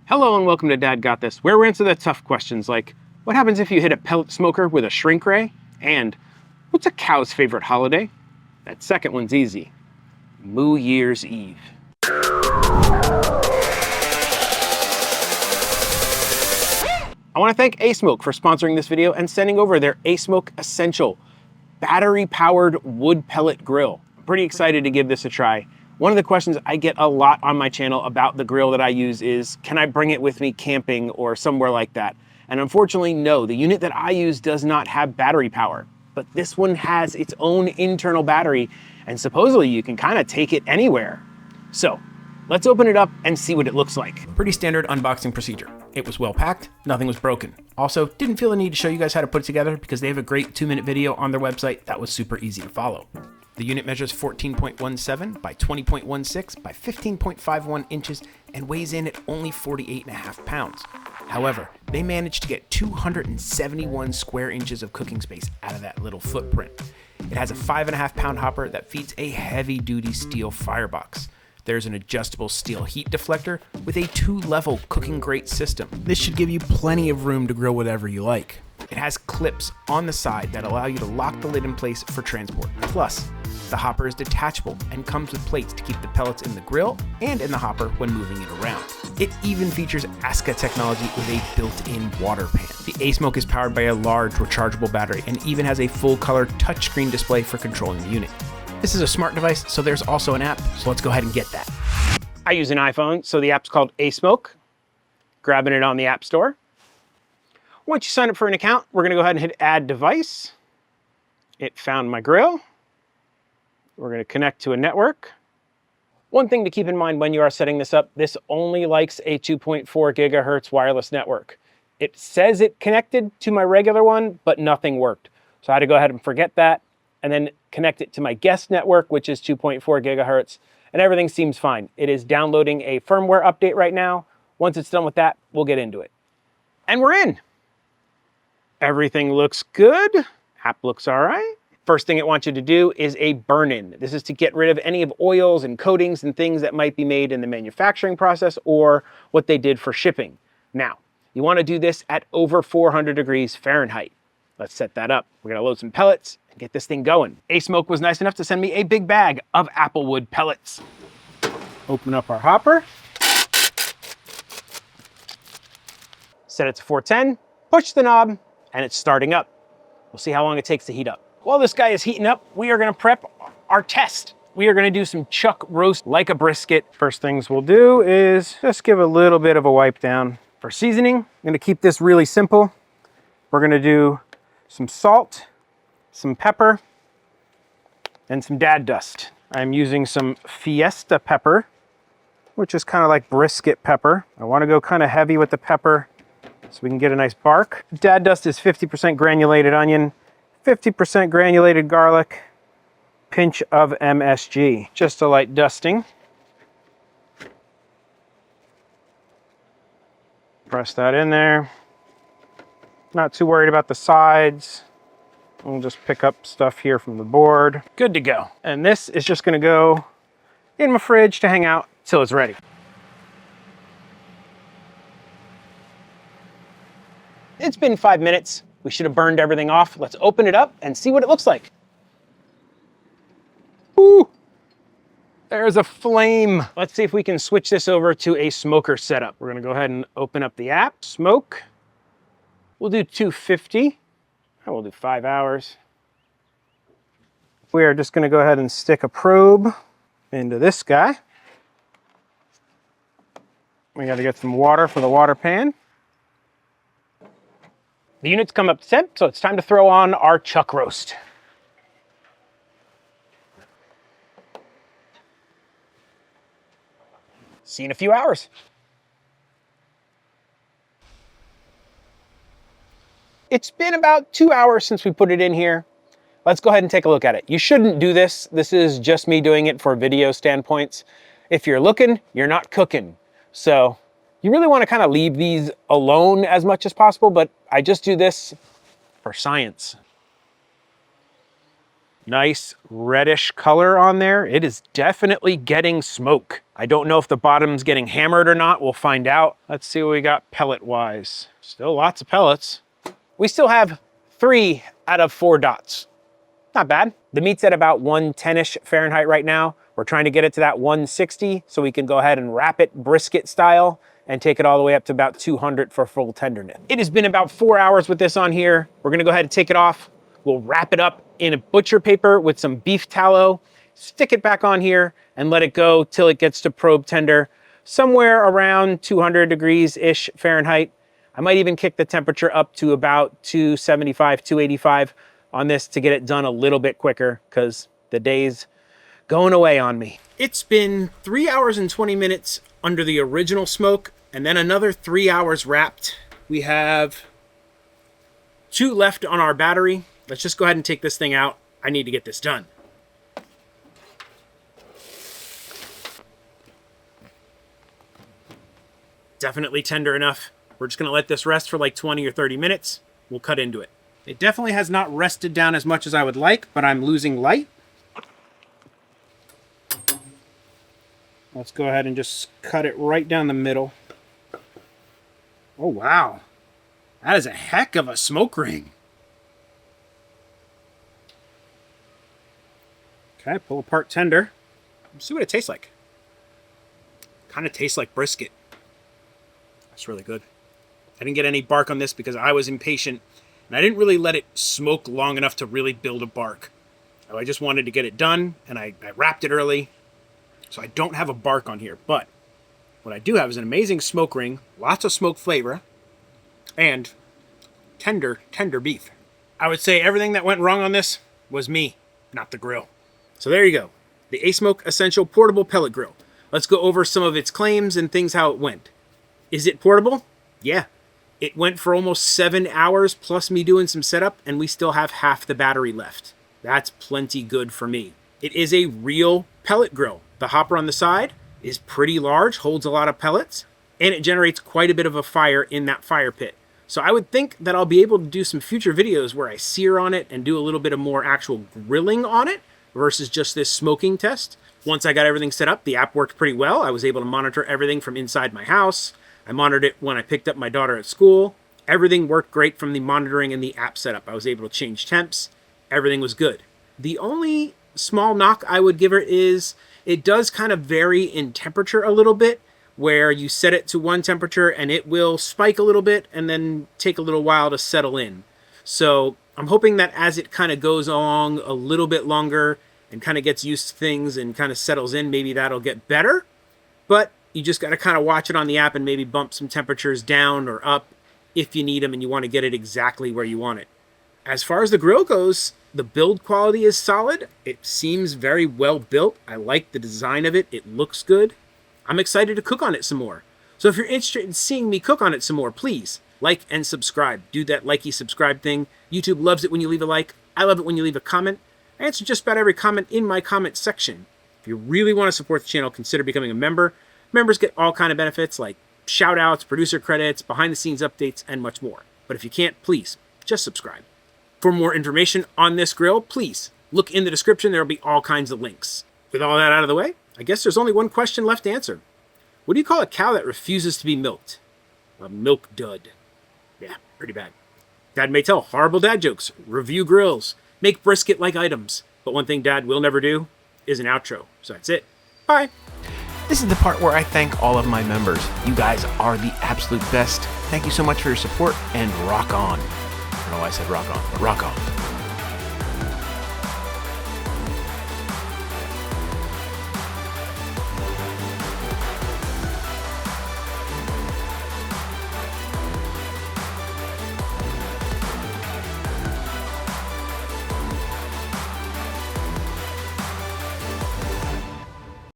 Hello and welcome to Dad Got This, where we answer the tough questions like, what happens if you hit a pellet smoker with a shrink ray? And what's a cow's favorite holiday? That second one's easy. New Year's Eve. I want to thank ASMOKE for sponsoring this video and sending over their ASMOKE Essential battery-powered wood pellet grill. I'm pretty excited to give this a try. One of the questions I get a lot on my channel about the grill that I use is, can I bring it with me camping or somewhere like that? And unfortunately, no, the unit that I use does not have battery power, but this one has its own internal battery, and supposedly you can kind of take it anywhere. So let's open it up and see what it looks like. Pretty standard unboxing procedure. It was well packed, nothing was broken. Also, didn't feel the need to show you guys how to put it together because they have a great 2-minute video on their website that was super easy to follow. The unit measures 14.17 by 20.16 by 15.51 inches and weighs in at only 48.5 pounds. However, they managed to get 271 square inches of cooking space out of that little footprint. It has a 5.5 pound hopper that feeds a heavy duty steel firebox. There's an adjustable steel heat deflector with a 2-level cooking grate system. This should give you plenty of room to grill whatever you like. It has clips on the side that allow you to lock the lid in place for transport. Plus, the hopper is detachable and comes with plates to keep the pellets in the grill and in the hopper when moving it around. It even features ASCA technology with a built-in water pan. The ASMOKE is powered by a large rechargeable battery and even has a full-color touchscreen display for controlling the unit. This is a smart device, so there's also an app, so let's go ahead and get that. I use an iPhone, so the app's called ASMOKE. Grabbing it on the App Store. Once you sign up for an account, we're gonna go ahead and hit Add Device. It found my grill. We're gonna connect to a network. One thing to keep in mind when you are setting this up, this only likes a 2.4 gigahertz wireless network. It says it connected to my regular one, but nothing worked. So I had to go ahead and forget that and then connect it to my guest network, which is 2.4 gigahertz, and everything seems fine. It is downloading a firmware update right now. Once it's done with that, we'll get into it. And we're in. Everything looks good. App looks all right. First thing it wants you to do is a burn-in. This is to get rid of any of oils and coatings and things that might be made in the manufacturing process or what they did for shipping. Now, you want to do this at over 400 degrees Fahrenheit. Let's set that up. We're gonna load some pellets and get this thing going. ASMOKE was nice enough to send me a big bag of applewood pellets. Open up our hopper. Set it to 410, push the knob, and it's starting up. We'll see how long it takes to heat up. While this guy is heating up, we are gonna prep our test. We are gonna do some chuck roast like a brisket. First things we'll do is just give a little bit of a wipe down. For seasoning, I'm gonna keep this really simple. We're gonna do some salt, some pepper, and some dad dust. I'm using some Fiesta pepper, which is kind of like brisket pepper. I wanna go kind of heavy with the pepper so we can get a nice bark. Dad dust is 50% granulated onion, 50% granulated garlic, pinch of MSG. Just a light dusting. Press that in there. Not too worried about the sides. We'll just pick up stuff here from the board. Good to go. And this is just gonna go in my fridge to hang out till it's ready. It's been 5 minutes. We should have burned everything off. Let's open it up and see what it looks like. Ooh, there's a flame. Let's see if we can switch this over to a smoker setup. We're gonna go ahead and open up the app, smoke. We'll do 250. I will do 5 hours. We are just gonna go ahead and stick a probe into this guy. We gotta get some water for the water pan. The unit's come up to temp, so it's time to throw on our chuck roast. See you in a few hours. It's been about 2 hours since we put it in here. Let's go ahead and take a look at it. You shouldn't do this. This is just me doing it for video standpoints. If you're looking, you're not cooking. So you really want to kind of leave these alone as much as possible, but I just do this for science. Nice reddish color on there. It is definitely getting smoke. I don't know if the bottom's getting hammered or not. We'll find out. Let's see what we got pellet-wise. Still lots of pellets. We still have 3 out of 4 dots. Not bad. The meat's at about 110-ish Fahrenheit right now. We're trying to get it to that 160 so we can go ahead and wrap it brisket style and take it all the way up to about 200 for full tenderness. It has been about 4 hours with this on here. We're gonna go ahead and take it off. We'll wrap it up in a butcher paper with some beef tallow, stick it back on here and let it go till it gets to probe tender, somewhere around 200 degrees-ish Fahrenheit. I might even kick the temperature up to about 275, 285 on this to get it done a little bit quicker because the day's going away on me. It's been 3 hours and 20 minutes under the original smoke and then another 3 hours wrapped. We have 2 left on our battery. Let's just go ahead and take this thing out. I need to get this done. Definitely tender enough. We're just gonna let this rest for like 20 or 30 minutes. We'll cut into it. It definitely has not rested down as much as I would like, but I'm losing light. Let's go ahead and just cut it right down the middle. Oh, wow. That is a heck of a smoke ring. Okay, pull apart tender. Let's see what it tastes like. Kind of tastes like brisket. That's really good. I didn't get any bark on this because I was impatient and I didn't really let it smoke long enough to really build a bark. I just wanted to get it done and I wrapped it early. So I don't have a bark on here, but what I do have is an amazing smoke ring, lots of smoke flavor, and tender beef. I would say everything that went wrong on this was me, not the grill. So there you go, the ASMOKE Essential Portable Pellet Grill. Let's go over some of its claims and things, how it went. Is it portable? Yeah. It went for almost 7 hours plus me doing some setup, and we still have half the battery left. That's plenty good for me. It is a real pellet grill. The hopper on the side is pretty large, holds a lot of pellets, and it generates quite a bit of a fire in that fire pit. So I would think that I'll be able to do some future videos where I sear on it and do a little bit of more actual grilling on it versus just this smoking test. Once I got everything set up, the app worked pretty well. I was able to monitor everything from inside my house. I monitored it when I picked up my daughter at school. Everything worked great from the monitoring and the app setup. I was able to change temps. Everything was good. The only small knock I would give it is it does kind of vary in temperature a little bit, where you set it to one temperature and it will spike a little bit and then take a little while to settle in. So I'm hoping that as it kind of goes along a little bit longer and kind of gets used to things and kind of settles in, maybe that'll get better. But you just got to kind of watch it on the app and maybe bump some temperatures down or up if you need them and you want to get it exactly where you want it. As far as the grill goes, the build quality is solid. It seems very well built. I like the design of it. It looks good. I'm excited to cook on it some more. So if you're interested in seeing me cook on it some more, please like and subscribe. Do that likey subscribe thing. YouTube loves it when you leave a like. I love it when you leave a comment. I answer just about every comment in my comment section. If you really want to support the channel, consider becoming a member. Members get all kind of benefits like shout outs, producer credits, behind the scenes updates, and much more. But if you can't, please just subscribe. For more information on this grill, please look in the description. There will be all kinds of links. With all that out of the way, I guess there's only one question left to answer. What do you call a cow that refuses to be milked? A milk dud. Yeah, pretty bad. Dad may tell horrible dad jokes, review grills, make brisket-like items. But one thing Dad will never do is an outro. So that's it. Bye. This is the part where I thank all of my members. You guys are the absolute best. Thank you so much for your support, and rock on. I don't know why I said rock on, but rock on.